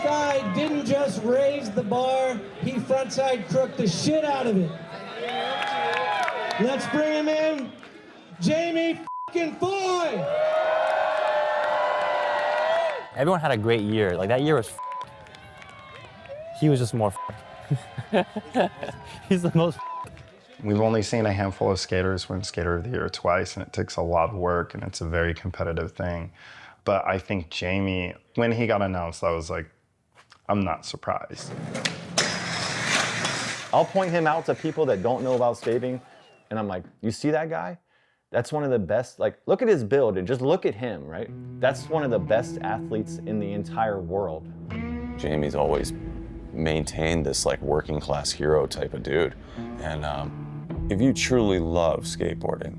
guy didn't just raise the bar, he frontside crooked the shit out of it. Let's bring him in, Jamie fucking Foy! Everyone had a great year. Like, that year was he was just more He's the most We've only seen a handful of skaters win Skater of the Year twice, and it takes a lot of work, and it's a very competitive thing. But I think Jamie, when he got announced, I was like, I'm not surprised. I'll point him out to people that don't know about skating, and I'm like, you see that guy? That's one of the best, like, look at his build and just look at him, right? That's one of the best athletes in the entire world. Jamie's always maintained this like working class hero type of dude. And if you truly love skateboarding,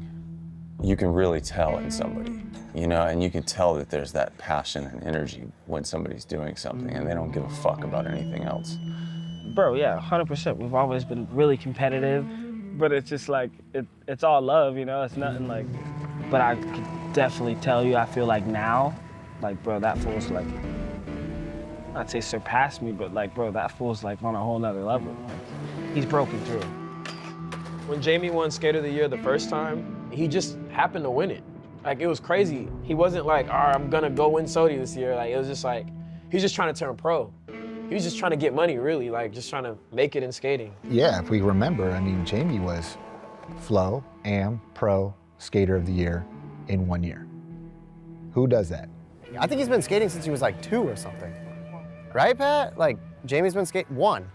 you can really tell in somebody, you know, and you can tell that there's that passion and energy when somebody's doing something and they don't give a fuck about anything else. Bro, yeah, 100%. We've always been really competitive, but it's just like, it's all love, you know? It's nothing like, but I could definitely tell you, I feel like now, like, bro, that fool's like, I'd say surpassed me, but like, bro, that fool's like on a whole nother level. Like, he's broken through. When Jamie won Skater of the Year the first time, he just happened to win it. Like, it was crazy. He wasn't like, all right, I'm gonna go win SOTY this year. Like, it was just like, he was just trying to turn pro. He was just trying to get money, really, like just trying to make it in skating. Yeah, if we remember, I mean, Jamie was Flow, Am, Pro, Skater of the Year in 1 year. Who does that? I think he's been skating since he was like 2 or something. Right, Pat? Like, Jamie's been skating 1.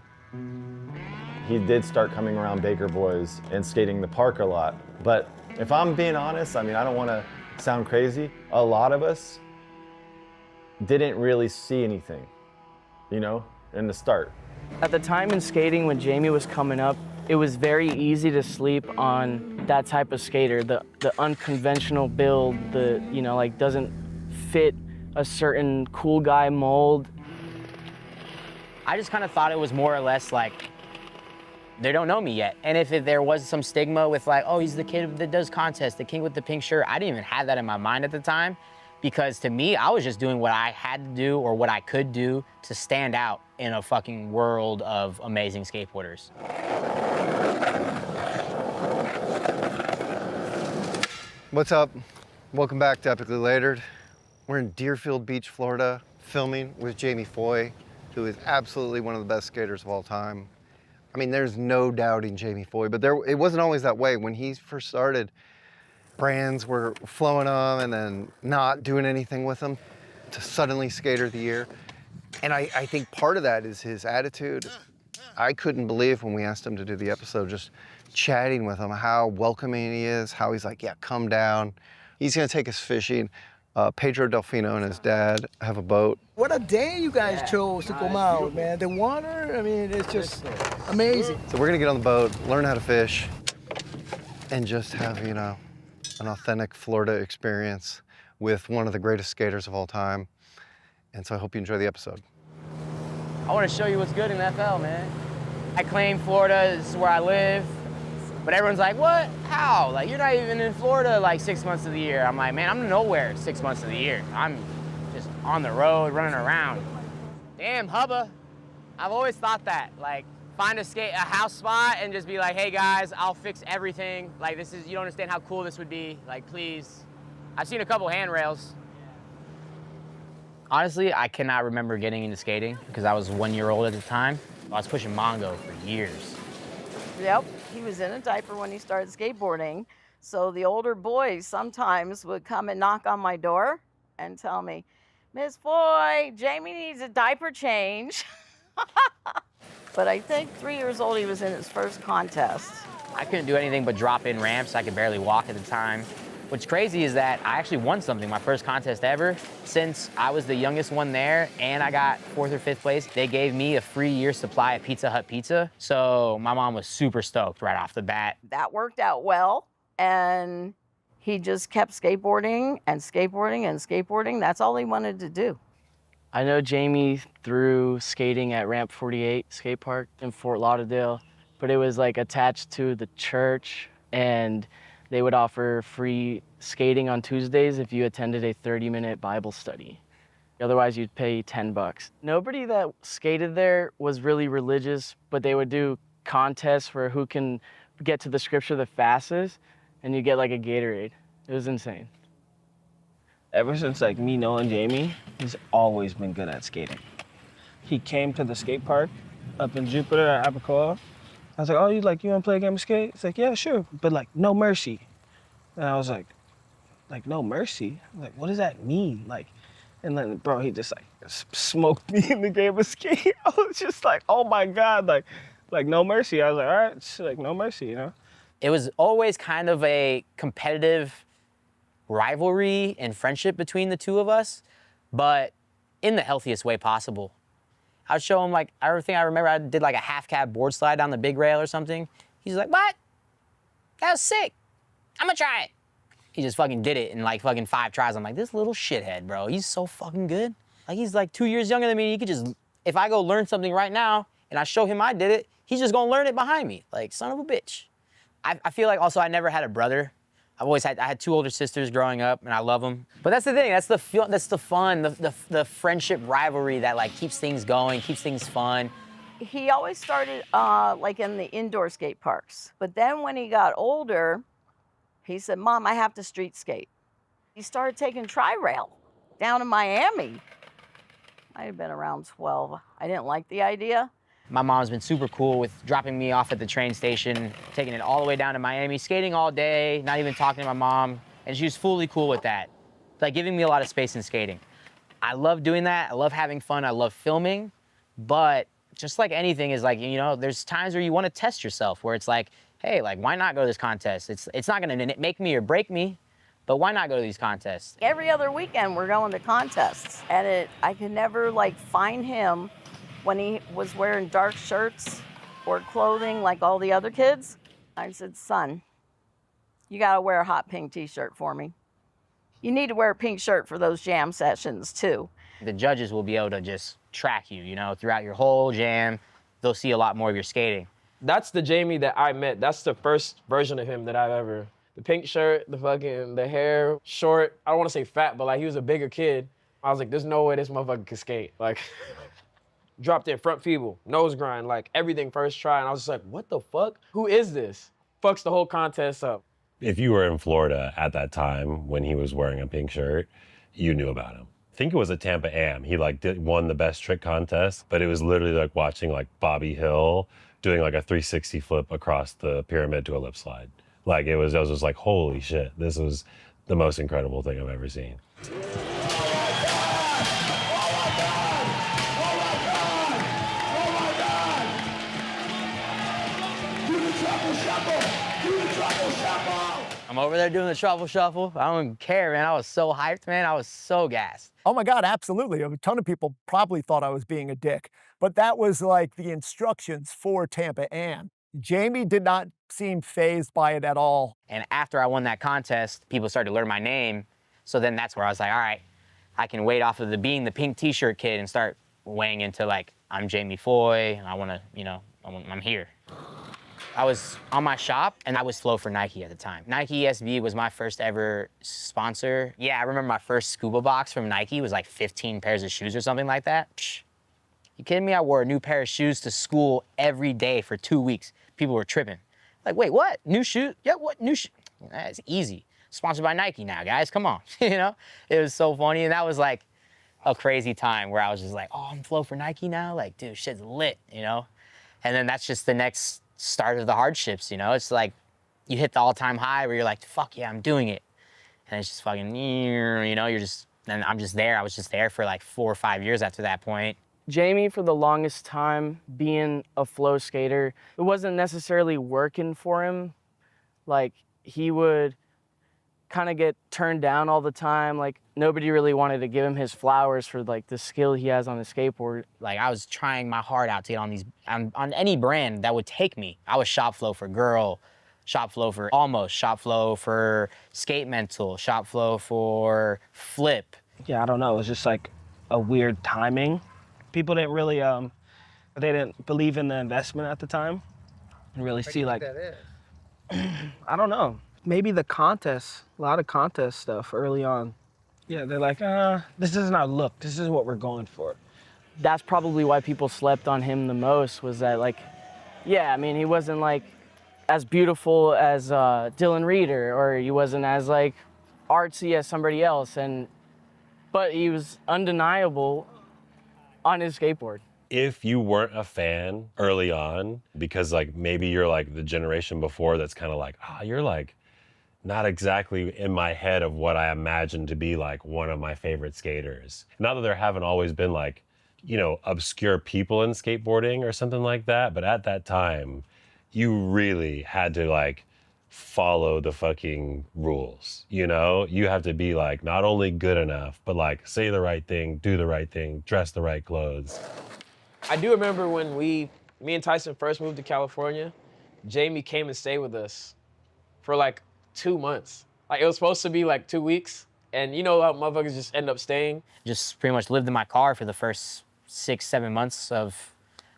He did start coming around Baker Boys and skating the park a lot. But if I'm being honest, I mean, I don't want to sound crazy. A lot of us didn't really see anything, you know, in the start. At the time in skating when Jamie was coming up, it was very easy to sleep on that type of skater, the unconventional build, the, you know, like doesn't fit a certain cool guy mold. I just kind of thought it was more or less like, they don't know me yet. And if there was some stigma with like, oh, he's the kid that does contests, the king with the pink shirt, I didn't even have that in my mind at the time. Because to me, I was just doing what I had to do or what I could do to stand out in a fucking world of amazing skateboarders. What's up? Welcome back to Epically Latered. We're in Deerfield Beach, Florida, filming with Jamie Foy, who is absolutely one of the best skaters of all time. I mean, there's no doubting Jamie Foy, but it wasn't always that way. When he first started, brands were flowing on and then not doing anything with them to suddenly Skater of the Year. And I think part of that is his attitude. I couldn't believe when we asked him to do the episode, just chatting with him, how welcoming he is, how he's like, yeah, come down. He's gonna take us fishing. Pedro Delfino and his dad have a boat. What a day you guys chose to come out, man. The water, I mean, it's just amazing. So we're gonna get on the boat, learn how to fish, and just have, you know, an authentic Florida experience with one of the greatest skaters of all time. And so I hope you enjoy the episode. I want to show you what's good in FL, man. I claim Florida, this is where I live, but everyone's like, what? How? Like, you're not even in Florida like 6 months of the year. I'm like, man, I'm nowhere 6 months of the year. I'm just on the road, running around. Damn, hubba. I've always thought that, like, find a house spot and just be like, hey guys, I'll fix everything. Like, this is, you don't understand how cool this would be. Like, please. I've seen a couple handrails. Honestly, I cannot remember getting into skating because I was 1 year old at the time. I was pushing Mongo for years. Yep, he was in a diaper when he started skateboarding. So the older boys sometimes would come and knock on my door and tell me, Miss Foy, Jamie needs a diaper change. But I think 3 years old, he was in his first contest. I couldn't do anything but drop in ramps. I could barely walk at the time. What's crazy is that I actually won something, my first contest ever. Since I was the youngest one there and I got 4th or 5th place, they gave me a free year supply of Pizza Hut pizza. So my mom was super stoked right off the bat. That worked out well, and he just kept skateboarding and skateboarding and skateboarding. That's all he wanted to do. I know Jamie through skating at Ramp 48 skate park in Fort Lauderdale, but it was like attached to the church, and they would offer free skating on Tuesdays if you attended a 30-minute Bible study. Otherwise, you'd pay $10. Nobody that skated there was really religious, but they would do contests for who can get to the scripture the fastest, and you get like a Gatorade. It was insane. Ever since like me knowing Jamie, he's always been good at skating. He came to the skate park up in Jupiter at Abacoa. I was like, oh, you wanna play a game of skate? He's like, yeah, sure, but like no mercy. And I was like no mercy? Like, what does that mean? Like, and then bro, he just like smoked me in the game of skate. I was just like, oh my God, like no mercy. I was like, all right, it's like no mercy, you know? It was always kind of a competitive rivalry and friendship between the two of us, but in the healthiest way possible. I'd show him like, everything I remember, I did like a half cab board slide down the big rail or something. He's like, what? That was sick. I'm gonna try it. He just fucking did it in like fucking 5 tries. I'm like, this little shithead, bro, he's so fucking good. Like, he's like 2 years younger than me. He could just, if I go learn something right now and I show him I did it, he's just gonna learn it behind me. Like, son of a bitch. I feel like also I never had a brother. I had 2 older sisters growing up, and I love them. But that's the thing, that's the fun, the friendship rivalry that like keeps things going, keeps things fun. He always started like in the indoor skate parks. But then when he got older, he said, Mom, I have to street skate. He started taking tri-rail down in Miami. Might have been around 12. I didn't like the idea. My mom's been super cool with dropping me off at the train station, taking it all the way down to Miami, skating all day, not even talking to my mom, and she was fully cool with that. Like, giving me a lot of space in skating. I love doing that, I love having fun, I love filming, but just like anything is like, you know, there's times where you want to test yourself, where it's like, hey, like, why not go to this contest? It's not gonna make me or break me, but why not go to these contests? Every other weekend we're going to contests, and I could never like find him when he was wearing dark shirts or clothing like all the other kids. I said, son, you gotta wear a hot pink t-shirt for me. You need to wear a pink shirt for those jam sessions too. The judges will be able to just track you, you know, throughout your whole jam. They'll see a lot more of your skating. That's the Jamie that I met. That's the first version of him that I've ever. The pink shirt, the hair, short. I don't want to say fat, but like he was a bigger kid. I was like, there's no way this motherfucker can skate. Like, dropped in front feeble, nose grind, like everything first try. And I was just like, what the fuck? Who is this? Fucks the whole contest up. If you were in Florida at that time when he was wearing a pink shirt, you knew about him. I think it was at Tampa Am. He like won the best trick contest, but it was literally like watching like Bobby Hill doing like a 360 flip across the pyramid to a lip slide. Like I was just like, holy shit, this was the most incredible thing I've ever seen. I'm over there doing the truffle shuffle. I don't care, man. I was so hyped, man. I was so gassed. Oh my God, absolutely. A ton of people probably thought I was being a dick, but that was like the instructions for Tampa Am. Jamie did not seem fazed by it at all. And after I won that contest, people started to learn my name. So then that's where I was like, all right, I can wait off of being the pink t-shirt kid and start weighing into like, I'm Jamie Foy, and I wanna, you know, I'm here. I was on my shop, and I was Flow for Nike at the time. Nike ESV was my first ever sponsor. Yeah, I remember my first scuba box from Nike was like 15 pairs of shoes or something like that. Psh, you kidding me? I wore a new pair of shoes to school every day for 2 weeks. People were tripping. Like, wait, what? New shoes? Yeah, what? New shoes? That's easy. Sponsored by Nike now, guys, come on. You know? It was so funny, and that was like a crazy time where I was just like, oh, I'm Flow for Nike now? Like, dude, shit's lit, you know? And then that's just the next start of the hardships, you know? It's like you hit the all-time high where you're like, fuck yeah, I'm doing it. And it's just fucking, you know, you're just, and I'm just there. I was just there for like 4 or 5 years after that point. Jamie, for the longest time, being a flow skater, it wasn't necessarily working for him. Like, he would kind of get turned down all the time. Like, nobody really wanted to give him his flowers for like the skill he has on the skateboard. Like, I was trying my heart out to get on these, on any brand that would take me. I was Shop Flow for Girl, Shop Flow for Almost, Shop Flow for Skate Mental, Shop Flow for Flip. Yeah, I don't know, it was just like a weird timing. People didn't really, they didn't believe in the investment at the time and really see like, I don't know. Maybe the contests, a lot of contest stuff early on. Yeah, they're like, this isn't our look. This is what we're going for. That's probably why people slept on him the most, was that, like, yeah, I mean, he wasn't like as beautiful as Dylan Reeder, or he wasn't as like artsy as somebody else, but he was undeniable on his skateboard. If you weren't a fan early on, because like maybe you're like the generation before that's kind of like, you're like not exactly in my head of what I imagined to be like one of my favorite skaters. Not that there haven't always been like, you know, obscure people in skateboarding or something like that, but at that time, you really had to like follow the fucking rules, you know? You have to be like not only good enough, but like say the right thing, do the right thing, dress the right clothes. I do remember when me and Tyson first moved to California, Jamie came and stayed with us for like 2 months. Like it was supposed to be like 2 weeks, and you know how motherfuckers just end up staying? Just pretty much lived in my car for the first 6-7 months of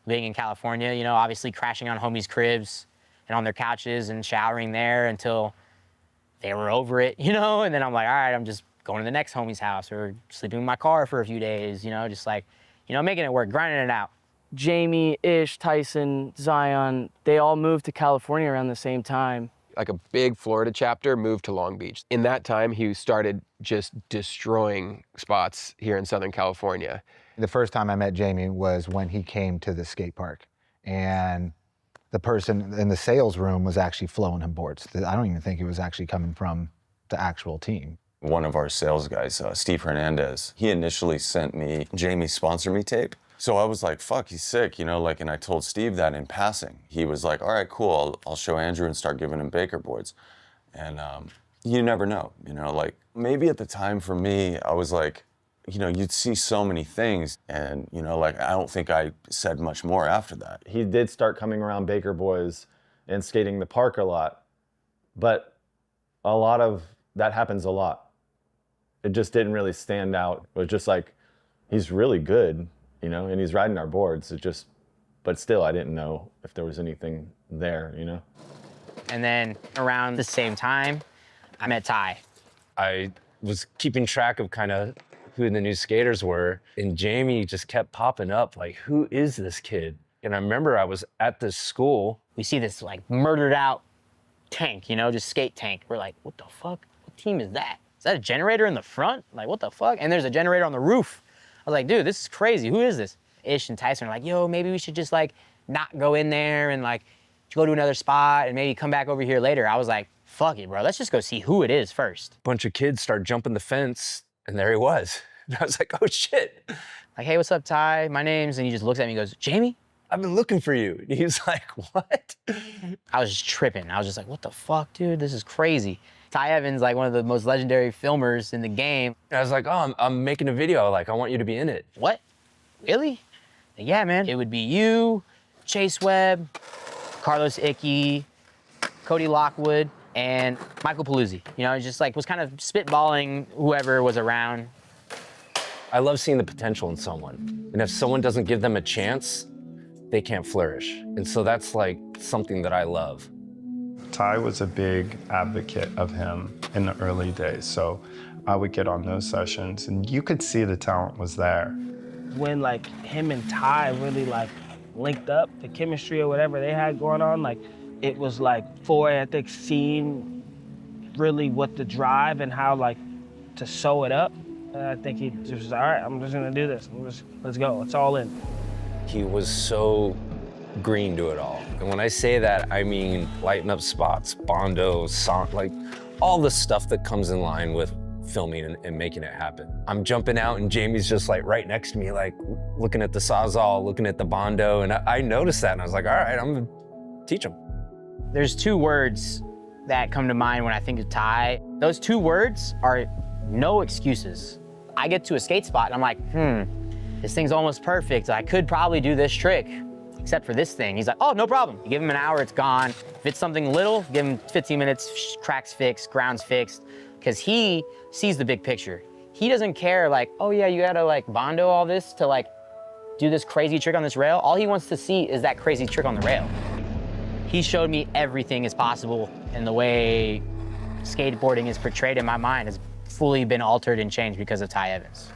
living in California, you know, obviously crashing on homies' cribs and on their couches and showering there until they were over it, you know? And then I'm like, all right, I'm just going to the next homie's house or sleeping in my car for a few days, you know, just like, you know, making it work, grinding it out. Jamie, Ish, Tyson, Zion, they all moved to California around the same time. Like a big Florida chapter moved to Long Beach. In that time, he started just destroying spots here in Southern California. The first time I met Jamie was when he came to the skate park, and the person in the sales room was actually flowing him boards. I don't even think it was actually coming from the actual team. One of our sales guys, Steve Hernandez, he initially sent me Jamie's Sponsor Me tape. So I was like, fuck, he's sick, you know, like, and I told Steve that in passing. He was like, all right, cool, I'll show Andrew and start giving him Baker boards. And you never know, you know, like, maybe at the time for me, I was like, you know, you'd see so many things, and, you know, like, I don't think I said much more after that. He did start coming around Baker Boys and skating the park a lot, but a lot of that happens a lot. It just didn't really stand out. It was just like, he's really good, you know, and he's riding our boards. But still, I didn't know if there was anything there, you know? And then around the same time, I met Ty. I was keeping track of kind of who the new skaters were, and Jamie just kept popping up, like, who is this kid? And I remember I was at this school. We see this like murdered out tank, you know, just skate tank. We're like, what the fuck? What team is that? Is that a generator in the front? Like, what the fuck? And there's a generator on the roof. I was like, dude, this is crazy. Who is this? Ish and Tyson are like, yo, maybe we should just like not go in there and like go to another spot and maybe come back over here later. I was like, fuck it, bro. Let's just go see who it is first. Bunch of kids start jumping the fence, and there he was. And I was like, oh shit. Like, hey, what's up, Ty? My name's, and he just looks at me and goes, Jamie? I've been looking for you. And he's like, what? I was just tripping. I was just like, what the fuck, dude? This is crazy. Ty Evans, like one of the most legendary filmers in the game. And I was like, oh, I'm making a video. Like, I want you to be in it. What? Really? Yeah, man. It would be you, Chase Webb, Carlos Icky, Cody Lockwood, and Michael Paluzzi. You know, just like was kind of spitballing whoever was around. I love seeing the potential in someone. And if someone doesn't give them a chance, they can't flourish. And so that's like something that I love. Ty was a big advocate of him in the early days, so I would get on those sessions, and you could see the talent was there. When like him and Ty really like linked up, the chemistry or whatever they had going on, like it was like Foy, I think, seeing really what the drive and how like to sew it up. And I think he just was, all right, I'm just gonna do this. Let's go, it's all in. He was so green to it all. And when I say that, I mean lighting up spots, Bondo, song, like all the stuff that comes in line with filming and making it happen. I'm jumping out and Jamie's just like right next to me, like looking at the Sawzall, looking at the Bondo, and I noticed that and I was like, all right, I'm gonna teach him. There's 2 words that come to mind when I think of Ty. Those 2 words are no excuses. I get to a skate spot and I'm like, this thing's almost perfect. I could probably do this trick, except for this thing. He's like, oh, no problem. You give him an hour, it's gone. If it's something little, give him 15 minutes, cracks fixed, ground's fixed, because he sees the big picture. He doesn't care like, oh yeah, you gotta like Bondo all this to like do this crazy trick on this rail. All he wants to see is that crazy trick on the rail. He showed me everything is possible, and the way skateboarding is portrayed in my mind is fully been altered and changed because of Ty Evans.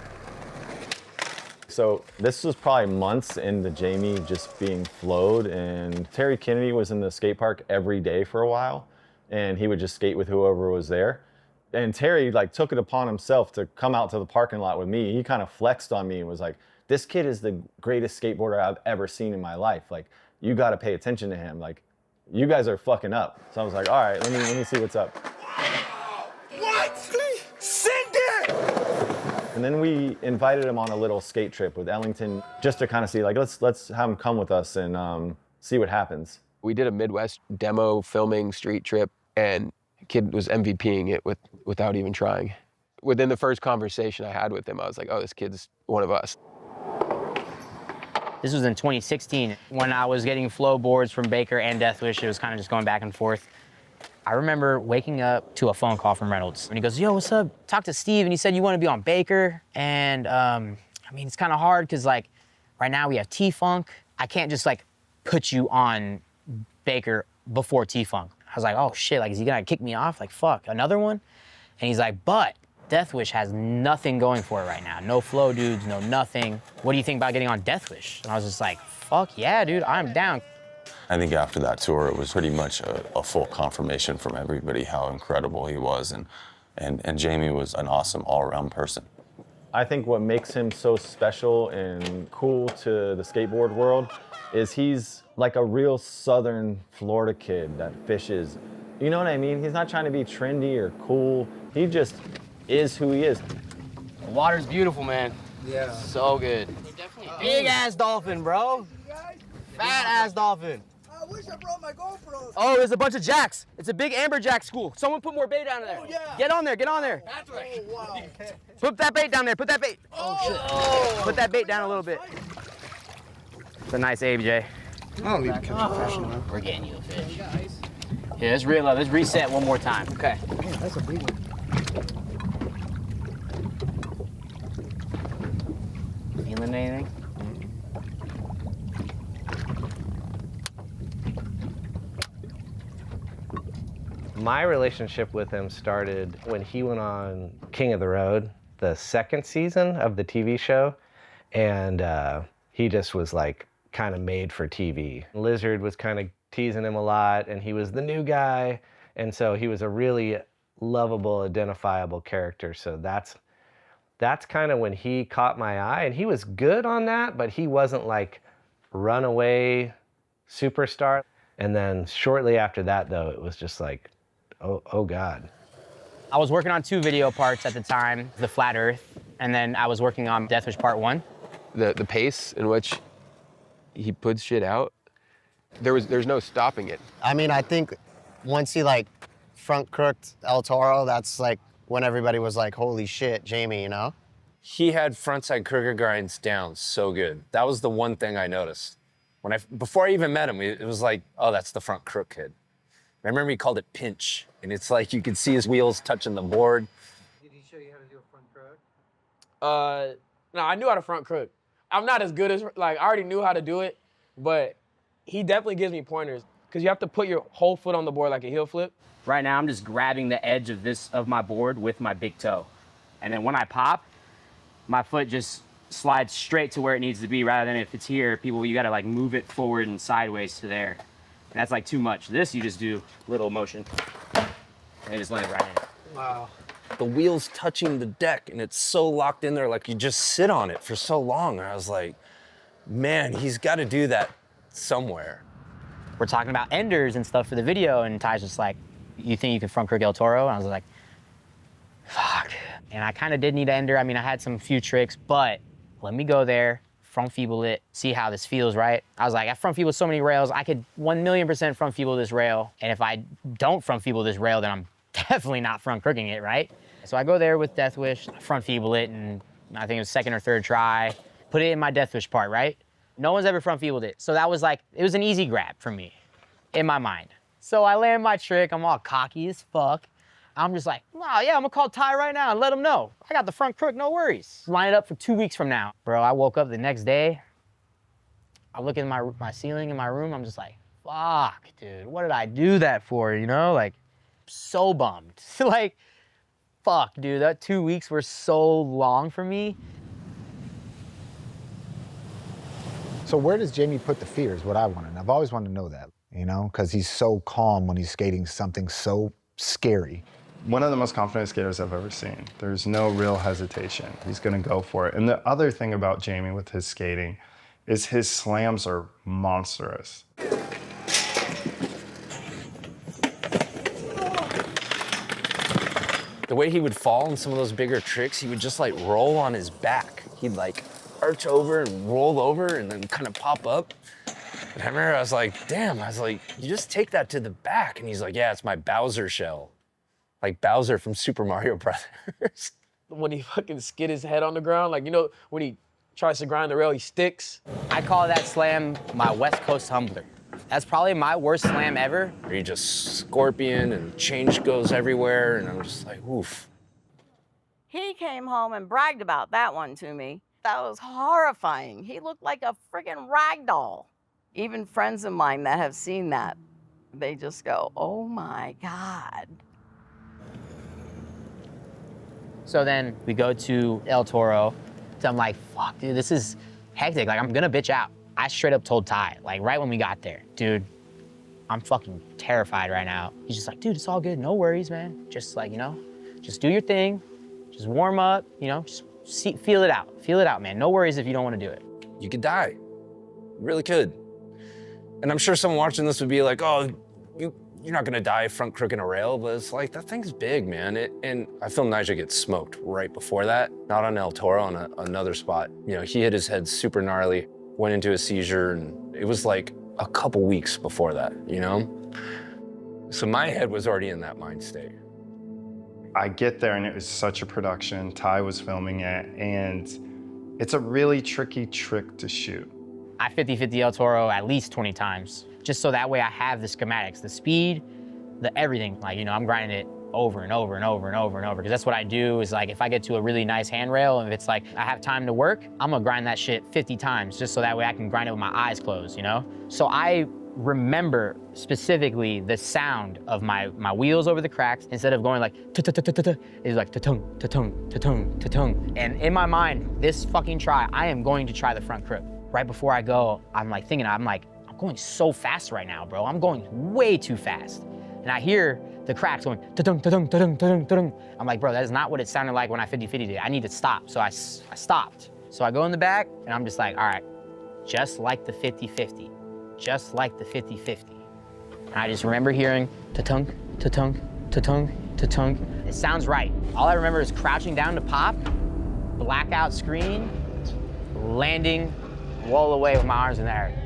So this was probably months into Jamie just being flowed, and Terry Kennedy was in the skate park every day for a while, and he would just skate with whoever was there. And Terry like took it upon himself to come out to the parking lot with me. He kind of flexed on me and was like, this kid is the greatest skateboarder I've ever seen in my life. Like, you got to pay attention to him. Like, you guys are fucking up. So I was like, all right, let me see what's up. What? Send it! And then we invited him on a little skate trip with Ellington just to kind of see, like, let's have him come with us and see what happens. We did a Midwest demo filming street trip, and the kid was MVPing it without even trying. Within the first conversation I had with him, I was like, oh, this kid's one of us. This was in 2016 when I was getting flow boards from Baker and Deathwish. It was kind of just going back and forth. I remember waking up to a phone call from Reynolds. And he goes, yo, what's up? Talk to Steve, and he said you want to be on Baker. And I mean, it's kind of hard because like right now we have T-Funk. I can't just like put you on Baker before T-Funk. I was like, oh shit, like is he gonna kick me off? Like fuck, another one? And he's like, but Deathwish has nothing going for it right now. No flow dudes, no nothing. What do you think about getting on Deathwish? And I was just like, fuck yeah, dude, I'm down. I think after that tour, it was pretty much a full confirmation from everybody how incredible he was, and Jamie was an awesome all-around person. I think what makes him so special and cool to the skateboard world is he's like a real Southern Florida kid that fishes. You know what I mean? He's not trying to be trendy or cool. He just is who he is. The water's beautiful, man. Yeah. So good. Big ass dolphin, bro. Fat ass dolphin. I wish I brought my GoPro. Oh, there's a bunch of jacks. It's a big amberjack school. Someone put more bait down there. Oh, yeah. Get on there, get on there. That's right. Oh, wow. Put that bait down there, put that bait. Oh, shit. Put that bait down a little bit. It's a nice AJ. I don't need to catch a fish, man. We're getting you a fish. Yeah, let's reel up. Let's reset one more time. Okay. Man, that's a big one. Feeling anything? My relationship with him started when he went on King of the Road, the second season of the TV show, and he just was like kind of made for TV. Lizard was kind of teasing him a lot, and he was the new guy, and so he was a really lovable, identifiable character. So that's kind of when he caught my eye, and he was good on that, but he wasn't like runaway superstar. And then shortly after that, though, it was just like, oh God. I was working on 2 video parts at the time, the Flat Earth, and then I was working on Deathwish Part 1. The pace in which he puts shit out, there's no stopping it. I mean, I think once he like front crooked El Toro, that's like when everybody was like, holy shit, Jamie, you know? He had frontside crooked grinds down so good. That was the one thing I noticed. Before I even met him, it was like, oh, that's the front crook kid. I remember he called it pinch, and it's like you could see his wheels touching the board. Did he show you how to do a front crook? No, I knew how to front crook. I'm not as good as, like, I already knew how to do it, but he definitely gives me pointers, because you have to put your whole foot on the board like a heel flip. Right now, I'm just grabbing the edge of my board with my big toe. And then when I pop, my foot just slides straight to where it needs to be, rather than if it's here, you gotta like move it forward and sideways to there. And that's like too much. This, you just do little motion, and it just lands right in. Wow. The wheels touching the deck, and it's so locked in there, like you just sit on it for so long. And I was like, man, he's gotta do that somewhere. We're talking about enders and stuff for the video, and Ty's just like, you think you can front crook El Toro? And I was like, fuck. And I kind of did need an ender. I mean, I had some few tricks, but let me go there, front feeble it, see how this feels, right? I was like, I front feeble so many rails, I could 1,000,000% front feeble this rail. And if I don't front feeble this rail, then I'm definitely not front crooking it, right? So I go there with Deathwish, front feeble it, and I think it was 2nd or 3rd try, put it in my Deathwish part, right? No one's ever front feebled it. So that was like, it was an easy grab for me in my mind. So I land my trick, I'm all cocky as fuck. I'm just like, oh yeah, I'm gonna call Ty right now and let him know. I got the front crook, no worries. Line it up for 2 weeks from now. Bro, I woke up the next day, I look at my ceiling in my room, I'm just like, fuck, dude, what did I do that for, you know? Like, so bummed. Like, fuck, dude, that 2 weeks were so long for me. So where does Jamie put the fear is what I want to know. I've always wanted to know that, you know, because he's so calm when he's skating something so scary. One of the most confident skaters I've ever seen. There's no real hesitation. He's gonna go for it. And the other thing about Jamie with his skating is his slams are monstrous. The way he would fall in some of those bigger tricks, he would just like roll on his back. He'd like arch over and roll over and then kind of pop up. And I remember I was like, damn, I was like, you just take that to the back. And he's like, yeah, it's my Bowser shell. Like Bowser from Super Mario Brothers. When he fucking skid his head on the ground, like, you know, when he tries to grind the rail, he sticks. I call that slam my West Coast humbler. That's probably my worst slam ever. Where you just scorpion and change goes everywhere. And I'm just like, oof. He came home and bragged about that one to me. That was horrifying. He looked like a friggin' rag doll. Even friends of mine that have seen that, they just go, oh my God. So then we go to El Toro. So I'm like, fuck, dude, this is hectic. Like, I'm gonna bitch out. I straight up told Ty, like, right when we got there, dude, I'm fucking terrified right now. He's just like, dude, it's all good. No worries, man. Just like, you know, just do your thing. Just warm up, you know, just feel it out. Feel it out, man. No worries if you don't want to do it. You could die. You really could. And I'm sure someone watching this would be like, oh, you're not gonna die front crook in a rail, but it's like, that thing's big, man. And I filmed Nyjah get smoked right before that, not on El Toro, on another spot. You know, he hit his head super gnarly, went into a seizure, and it was like a couple weeks before that, you know? So my head was already in that mind state. I get there and it was such a production. Ty was filming it, and it's a really tricky trick to shoot. I 50-50 El Toro at least 20 times, just so that way I have the schematics, the speed, the everything. Like, you know, I'm grinding it over and over and over and over and over, because that's what I do is like, if I get to a really nice handrail and if it's like I have time to work, I'm gonna grind that shit 50 times, just so that way I can grind it with my eyes closed, you know? So I remember specifically the sound of my wheels over the cracks. Instead of going like ta-ta-ta-ta-ta, it's like ta-tung, ta-tung, ta-tung, ta-tung. And in my mind, this fucking try, I am going to try the front crook. Right before I go, I'm like thinking, I'm going so fast right now, bro. I'm going way too fast. And I hear the cracks going ta-tung, ta-tung, ta-tung, ta-tung, ta-tung. I'm like, bro, that is not what it sounded like when I 50-50'd it. I need to stop. So I stopped. So I go in the back and I'm just like, all right, just like the 50-50. Just like the 50-50. And I just remember hearing ta-tunk, ta-tunk, ta-tunk, ta-tunk. It sounds right. All I remember is crouching down to pop, blackout screen, landing, roll away with my arms in the air.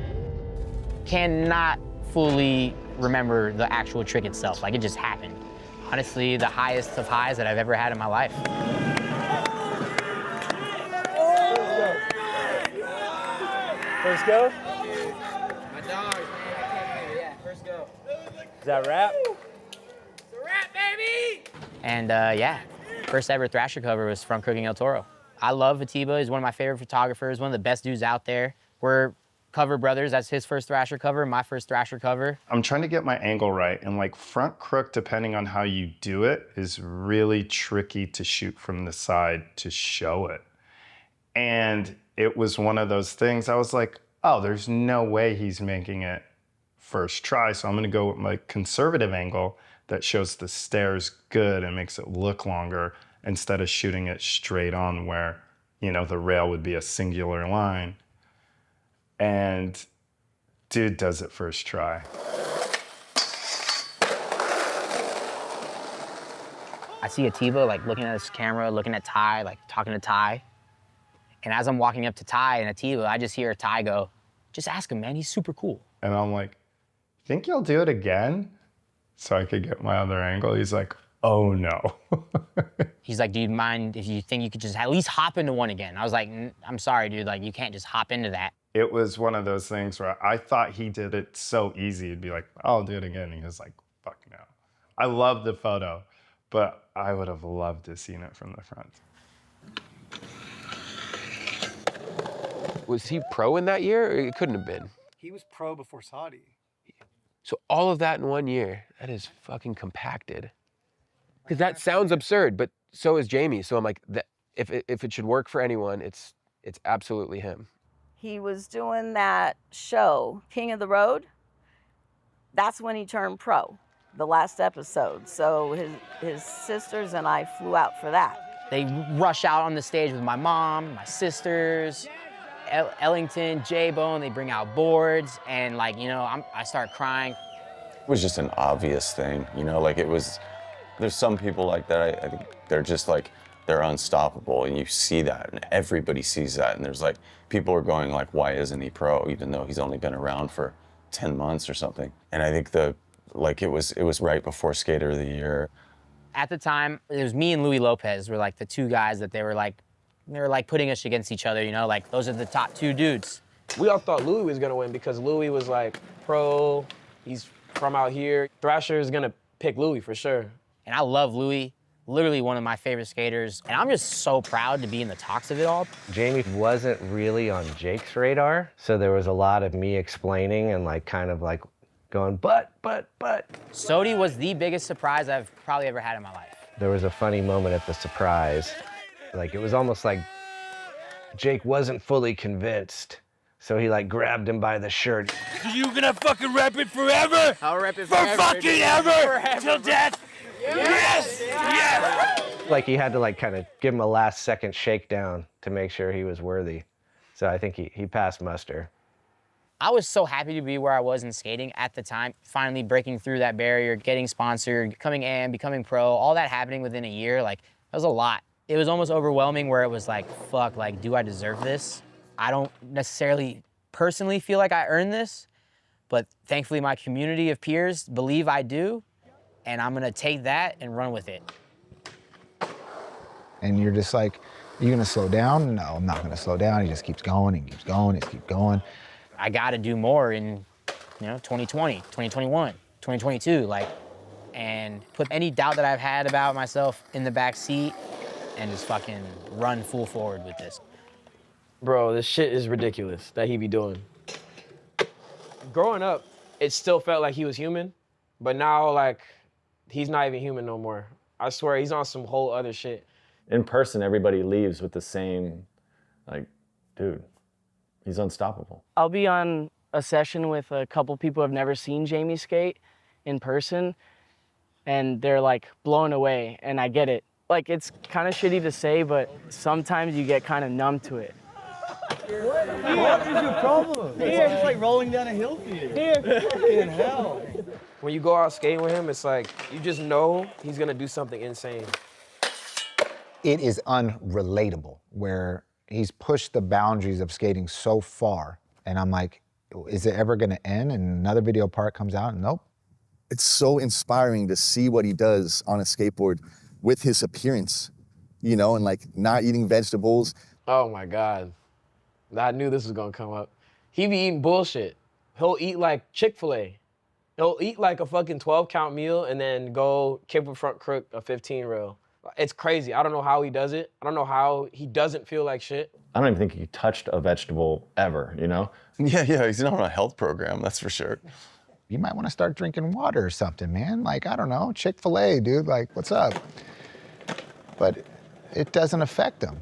Cannot fully remember the actual trick itself. Like, it just happened. Honestly, the highest of highs that I've ever had in my life. First go? My dogs, man, I can't believe it. Yeah, first go. Is that wrap? It's a wrap, baby! And yeah, first ever Thrasher cover was from Crooking El Toro. I love Atiba. He's one of my favorite photographers, one of the best dudes out there. We're cover brothers. That's his first Thrasher cover, my first Thrasher cover. I'm trying to get my angle right, and like front crook, depending on how you do it, is really tricky to shoot from the side to show it. And it was one of those things, I was like, oh, there's no way he's making it first try, so I'm gonna go with my conservative angle that shows the stairs good and makes it look longer, instead of shooting it straight on where, you know, the rail would be a singular line. And dude does it first try. I see Atiba like looking at his camera, looking at Ty, like talking to Ty. And as I'm walking up to Ty and Atiba, I just hear Ty go, just ask him, man, he's super cool. And I'm like, think you'll do it again? So I could get my other angle. He's like, oh no. He's like, do you mind if you think you could just at least hop into one again? I was like, I'm sorry, dude, like you can't just hop into that. It was one of those things where I thought he did it so easy. He'd be like, I'll do it again. And he was like, fuck no. I love the photo, but I would have loved to have seen it from the front. Was he pro in that year? Or it couldn't have been. He was pro before Saudi. So all of that in 1 year, that is fucking compacted. Because that sounds absurd, but so is Jamie. So I'm like, if it should work for anyone, it's absolutely him. He was doing that show, King of the Road. That's when he turned pro, the last episode. So his sisters and I flew out for that. They rush out on the stage with my mom, my sisters, Ellington, J-Bone. They bring out boards, and like, you know, I start crying. It was just an obvious thing, you know, like it was, there's some people like that, I think they're just like, they're unstoppable, and you see that, and everybody sees that, and there's like, people are going like, why isn't he pro, even though he's only been around for 10 months or something. And I think it was right before Skater of the Year. At the time, it was me and Louis Lopez were like the two guys that they were like putting us against each other, you know, like those are the top two dudes. We all thought Louis was gonna win because Louis was like pro, he's from out here. Thrasher is gonna pick Louis for sure. And I love Louis, literally one of my favorite skaters. And I'm just so proud to be in the talks of it all. Jamie wasn't really on Jake's radar, so there was a lot of me explaining and like kind of like going, but. Sodi was the biggest surprise I've probably ever had in my life. There was a funny moment at the surprise. Like, it was almost like Jake wasn't fully convinced, so he like grabbed him by the shirt. So you gonna fucking rep it forever? I'll rep it for forever. fucking ever? Forever. Till death? Yes! Yes! Like, he had to like kind of give him a last second shakedown to make sure he was worthy. So I think he passed muster. I was so happy to be where I was in skating at the time, finally breaking through that barrier, getting sponsored, becoming AM, becoming pro, all that happening within a year. Like, that was a lot. It was almost overwhelming where it was like, fuck, like, do I deserve this? I don't necessarily personally feel like I earned this, but thankfully my community of peers believe I do, and I'm gonna take that and run with it. And you're just like, are you gonna slow down? No, I'm not gonna slow down. He just keeps going and keeps going and keeps going. I gotta do more in, 2020, 2021, 2022, like, and put any doubt that I've had about myself in the back seat and just fucking run full forward with this. Bro, this shit is ridiculous that he be doing. Growing up, it still felt like he was human, but now, like, he's not even human no more. I swear, he's on some whole other shit. In person, everybody leaves with the same, like, dude, he's unstoppable. I'll be on a session with a couple people who have never seen Jamie skate in person, and they're like blown away, and I get it. Like, it's kind of shitty to say, but sometimes you get kind of numb to it. What is your problem? It's like rolling down a hill for you. Fucking hell. When you go out skating with him, it's like, you just know he's gonna do something insane. It is unrelatable where he's pushed the boundaries of skating so far, and I'm like, is it ever gonna end? And another video part comes out, and nope. It's so inspiring to see what he does on a skateboard with his appearance, and like not eating vegetables. Oh my God. I knew this was gonna come up. He be eating bullshit. He'll eat like Chick-fil-A. He'll eat like a fucking 12-count meal and then go kick a front crook a 15 rail. It's crazy. I don't know how he does it. I don't know how he doesn't feel like shit. I don't even think he touched a vegetable ever, Yeah, he's not on a health program, that's for sure. You might want to start drinking water or something, man. Like, I don't know, Chick-fil-A, dude, like, what's up? But it doesn't affect him.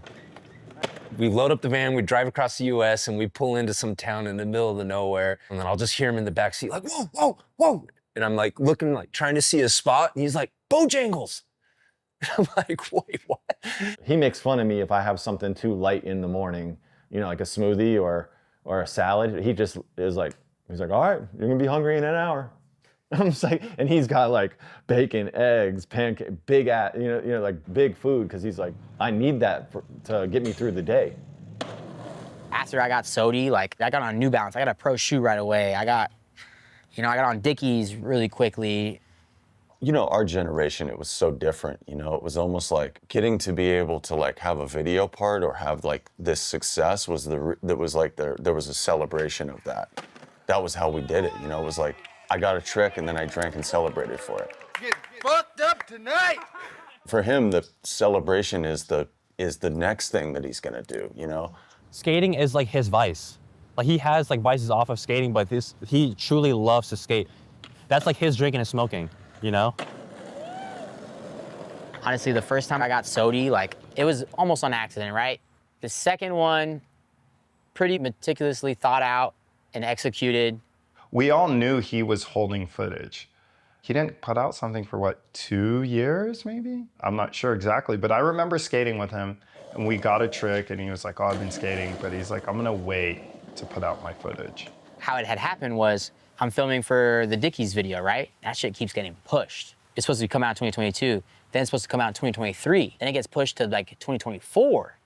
We load up the van, we drive across the US, and we pull into some town in the middle of the nowhere, and then I'll just hear him in the backseat like, whoa, whoa, whoa. And I'm like looking, like trying to see his spot, and he's like, Bojangles. I'm like, wait, what? He makes fun of me if I have something too light in the morning, like a smoothie or a salad. He just is like, he's like, all right, you're gonna be hungry in an hour. I'm just like, and he's got like bacon, eggs, pancake, big like big food, because he's like, I need that to get me through the day. After I got Sodi, like, I got on New Balance. I got a pro shoe right away. I got on Dickies really quickly. Our generation, it was so different, it was almost like getting to be able to like have a video part or have like this success there was a celebration of that. That was how we did it, it was like, I got a trick and then I drank and celebrated for it. Get fucked up tonight! For him, the celebration is the next thing that he's gonna do, Skating is like his vice. Like, he has like vices off of skating, but he truly loves to skate. That's like his drinking and smoking, Honestly, the first time I got SOTY, like, it was almost on accident, right? The second one, pretty meticulously thought out and executed. We all knew he was holding footage. He didn't put out something for what, 2 years maybe? I'm not sure exactly, but I remember skating with him and we got a trick and he was like, oh, I've been skating, but he's like, I'm gonna wait to put out my footage. How it had happened was I'm filming for the Dickies video, right? That shit keeps getting pushed. It's supposed to come out in 2022, then it's supposed to come out in 2023, then it gets pushed to like 2024.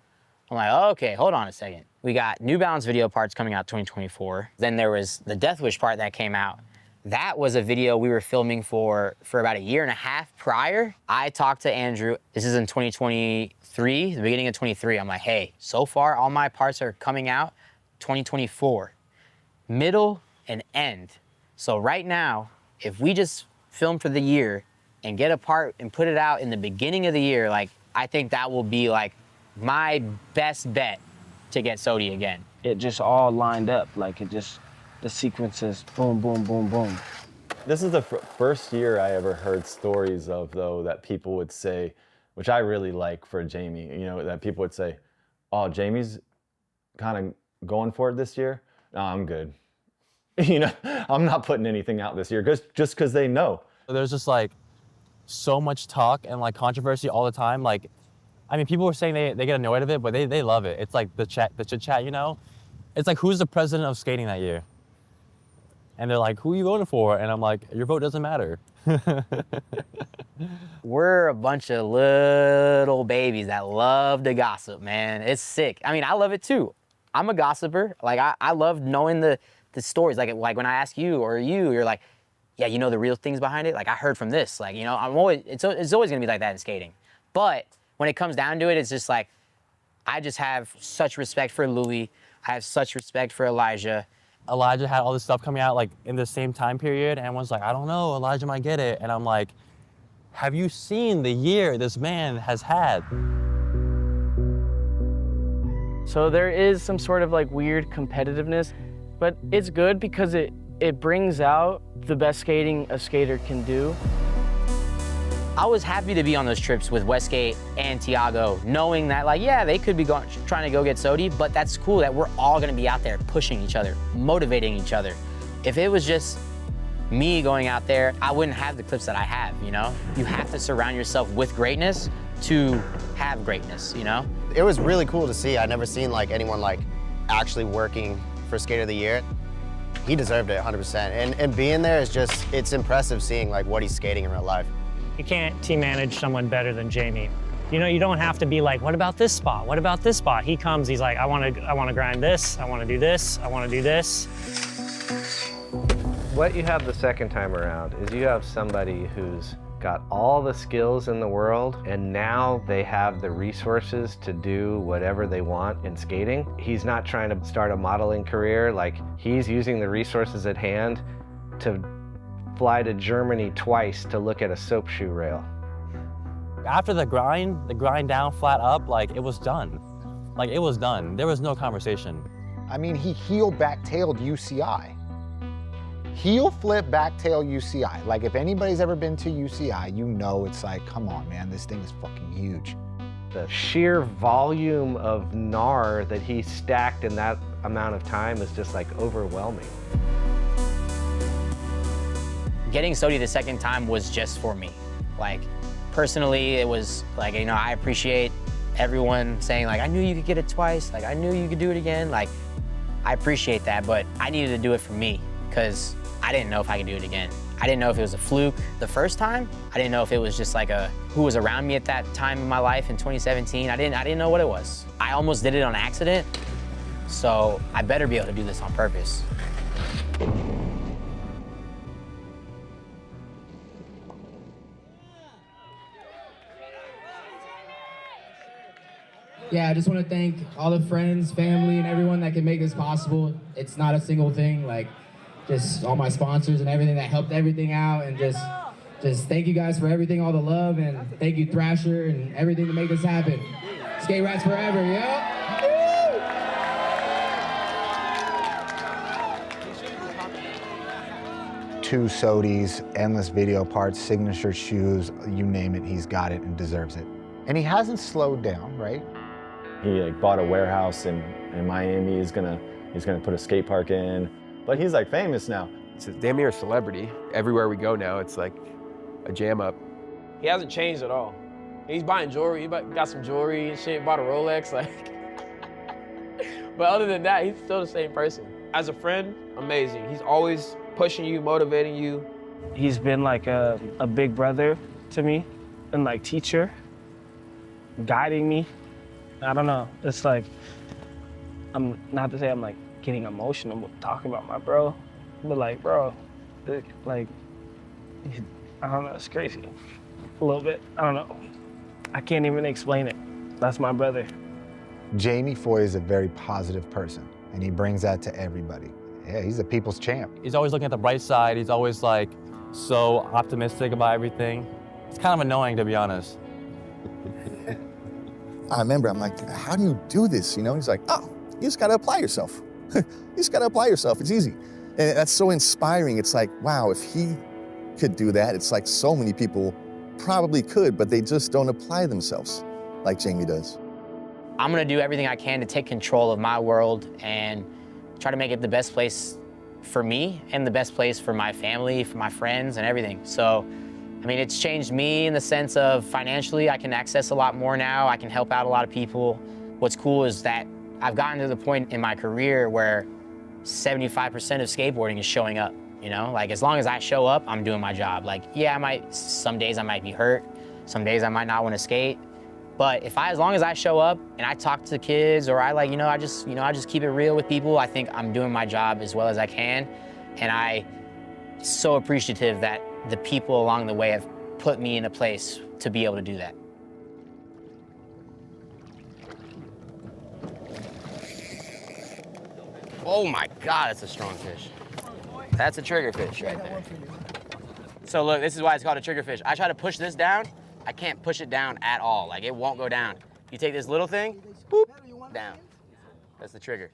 I'm like, okay, hold on a second. We got New Balance video parts coming out 2024. Then there was the Death Wish part that came out. That was a video we were filming for about 1.5 years prior. I talked to Andrew, this is in 2023, the beginning of 23. I'm like, hey, so far all my parts are coming out 2024, middle and end. So right now, if we just film for the year and get a part and put it out in the beginning of the year, like, I think that will be like my best bet to get SOTY again. It just all lined up, like it just, the sequences, boom, boom, boom, boom. This is the first year I ever heard stories of, though, that people would say, which I really like for Jamie, you know, that people would say, oh, Jamie's kind of going for it this year. No, I'm good. You know, I'm not putting anything out this year just because they know. There's just like so much talk and like controversy all the time. Like, I mean, people were saying they get annoyed of it, but they love it. It's like the chit chat, you know? It's like, who's the president of skating that year? And they're like, who are you voting for? And I'm like, your vote doesn't matter. We're a bunch of little babies that love to gossip, man. It's sick. I mean, I love it too. I'm a gossiper. Like, I love knowing the stories. Like when I ask you or you're like, yeah, you know the real things behind it? Like, I heard from this. Like, you know, it's always gonna be like that in skating. But when it comes down to it, it's just like, I just have such respect for Louis. I have such respect for Elijah. Elijah had all this stuff coming out like in the same time period, and everyone's like, I don't know, Elijah might get it. And I'm like, have you seen the year this man has had? So there is some sort of like weird competitiveness, but it's good because it brings out the best skating a skater can do. I was happy to be on those trips with Westgate and Tiago, knowing that, like, yeah, they could be trying to go get SOTY, but that's cool that we're all gonna be out there pushing each other, motivating each other. If it was just me going out there, I wouldn't have the clips that I have, you know? You have to surround yourself with greatness to have greatness, you know? It was really cool to see. I'd never seen like anyone like actually working for Skater of the Year. He deserved it 100%. And being there is just, it's impressive seeing like what he's skating in real life. You can't team manage someone better than Jamie. You know, you don't have to be like, what about this spot? What about this spot? He comes, he's like, I want to grind this, I want to do this, I want to do this. What you have the second time around is you have somebody who's got all the skills in the world, and now they have the resources to do whatever they want in skating. He's not trying to start a modeling career. Like, he's using the resources at hand to fly to Germany twice to look at a soap shoe rail. After the grind down, flat up, like, it was done. Like, it was done. There was no conversation. I mean, he heel back-tailed UCI. Heel flip back-tail UCI. Like, if anybody's ever been to UCI, you know it's like, come on, man, this thing is fucking huge. The sheer volume of gnar that he stacked in that amount of time is just like overwhelming. Getting SOTY the second time was just for me. Like, personally, it was like, you know, I appreciate everyone saying like, I knew you could get it twice. Like, I knew you could do it again. Like, I appreciate that, but I needed to do it for me because I didn't know if I could do it again. I didn't know if it was a fluke the first time. I didn't know if it was just like who was around me at that time in my life in 2017. I didn't know what it was. I almost did it on accident, so I better be able to do this on purpose. Yeah, I just want to thank all the friends, family, and everyone that can make this possible. It's not a single thing, like just all my sponsors and everything that helped everything out, and just thank you guys for everything, all the love, and thank you Thrasher and everything to make this happen. Skate Rats forever, yo! 2 SOTYs, endless video parts, signature shoes, you name it, he's got it and deserves it. And he hasn't slowed down, right? He like bought a warehouse in Miami. He's gonna put a skate park in. But he's like famous now. He's a damn near a celebrity. Everywhere we go now, it's like a jam up. He hasn't changed at all. He's buying jewelry. He got some jewelry and shit. Bought a Rolex, like. But other than that, he's still the same person. As a friend, amazing. He's always pushing you, motivating you. He's been like a big brother to me and like teacher, guiding me. I don't know. It's like, I'm not to say I'm like getting emotional talking about my bro, but like, bro, like, I don't know, it's crazy. A little bit, I don't know. I can't even explain it. That's my brother. Jamie Foy is a very positive person, and he brings that to everybody. Yeah, he's a people's champ. He's always looking at the bright side. He's always like so optimistic about everything. It's kind of annoying, to be honest. I remember, I'm like, how do you do this? You know, he's like, oh, you just gotta apply yourself. You just gotta apply yourself, it's easy. And that's so inspiring. It's like, wow, if he could do that, it's like so many people probably could, but they just don't apply themselves like Jamie does. I'm gonna do everything I can to take control of my world and try to make it the best place for me and the best place for my family, for my friends and everything. So, I mean, it's changed me in the sense of financially, I can access a lot more now. I can help out a lot of people. What's cool is that I've gotten to the point in my career where 75% of skateboarding is showing up, you know? Like, as long as I show up, I'm doing my job. Like, yeah, some days I might be hurt. Some days I might not want to skate. But as long as I show up and I talk to kids or I just keep it real with people, I think I'm doing my job as well as I can. And I'm so appreciative that the people along the way have put me in a place to be able to do that. Oh my God, that's a strong fish. That's a triggerfish right there. So look, this is why it's called a triggerfish. I try to push this down, I can't push it down at all. Like, it won't go down. You take this little thing, boop, down. That's the trigger.